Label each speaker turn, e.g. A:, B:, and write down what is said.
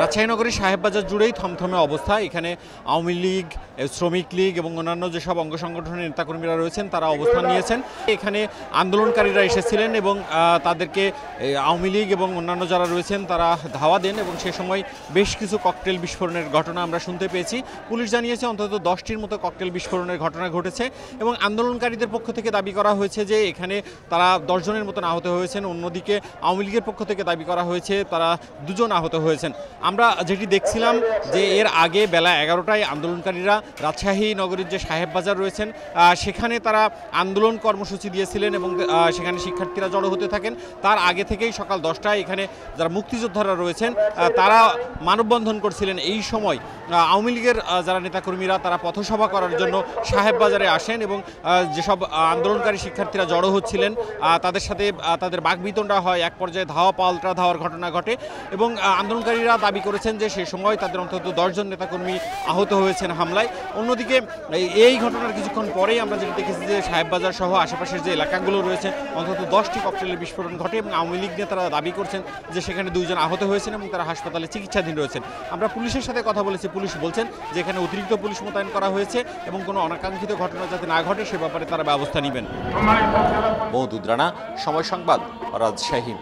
A: রাজশাহী নগরীর সাহেববাজার জুড়েই থমথমে অবস্থা। এখানে আওয়ামী লীগ, শ্রমিক লীগ এবং অন্যান্য যেসব অঙ্গ সংগঠনের নেতাকর্মীরা রয়েছেন তারা অবস্থান নিয়েছেন। এখানে আন্দোলনকারীরা এসেছিলেন এবং তাদেরকে আওয়ামী লীগ এবং অন্যান্য যারা রয়েছেন তারা ধাওয়া দেন এবং সে সময় বেশ কিছু ককটেল বিস্ফোরণের ঘটনা আমরা শুনতে পেয়েছি। পুলিশ জানিয়েছে অন্তত 10টির মতো ককটেল বিস্ফোরণের ঘটনা ঘটেছে এবং আন্দোলনকারীদের পক্ষ থেকে দাবি করা হয়েছে যে এখানে তারা 10 জনের মতন আহত হয়েছেন। অন্যদিকে আওয়ামী লীগের পক্ষ থেকে দাবি করা হয়েছে তারা 2 জন আহত হয়েছেন। আমরা যেটি দেখছিলাম যে এর আগে বেলা 11টায় আন্দোলনকারীরা রাজশাহী নগরীর যে সাহেববাজার রয়েছেন সেখানে তারা আন্দোলন কর্মসূচি দিয়েছিলেন এবং সেখানে শিক্ষার্থীরা জড়ো হতে থাকেন। তার আগে থেকেই সকাল 10টায় এখানে যারা মুক্তিযোদ্ধারা রয়েছেন তারা মানববন্ধন করছিলেন। এই সময় আওয়ামী লীগের যারা নেতাকর্মীরা তারা পথসভা করার জন্য সাহেববাজারে আসেন এবং যেসব আন্দোলনকারী শিক্ষার্থীরা জড়ো হচ্ছিলেন তাদের সাথে তাদের বাকবিতণ্ডা হয়। এক পর্যায়ে ধাওয়া পাল্টা ধাওয়ার ঘটনা ঘটে এবং আন্দোলনকারীরা দাবি করেছেন যে সে সময় তাদের অন্তত 10 জন নেতাকর্মী আহত হয়েছেন হামলায়। অন্যদিকে এই ঘটনার কিছুক্ষণ পরেই আমরা যেটা দেখেছি যে সাহেববাজার সহ আশেপাশের যে এলাকাগুলো রয়েছে অন্তত 10টি ককটেলের বিস্ফোরণ ঘটে এবং আওয়ামী লীগ নেতারা দাবি করছেন যে সেখানে 2 জন আহত হয়েছেন এবং তারা হাসপাতালে চিকিৎসাধীন রয়েছেন। আমরা পুলিশের সাথে কথা বলেছি, পুলিশ বলছেন যে এখানে অতিরিক্ত পুলিশ মোতায়েন করা হয়েছে এবং কোনো অনাকাঙ্ক্ষিত ঘটনা যাতে না ঘটে সে ব্যাপারে তারা ব্যবস্থা নেবেন। মওদুদ রানা, সময় সংবাদ, রাজশাহী।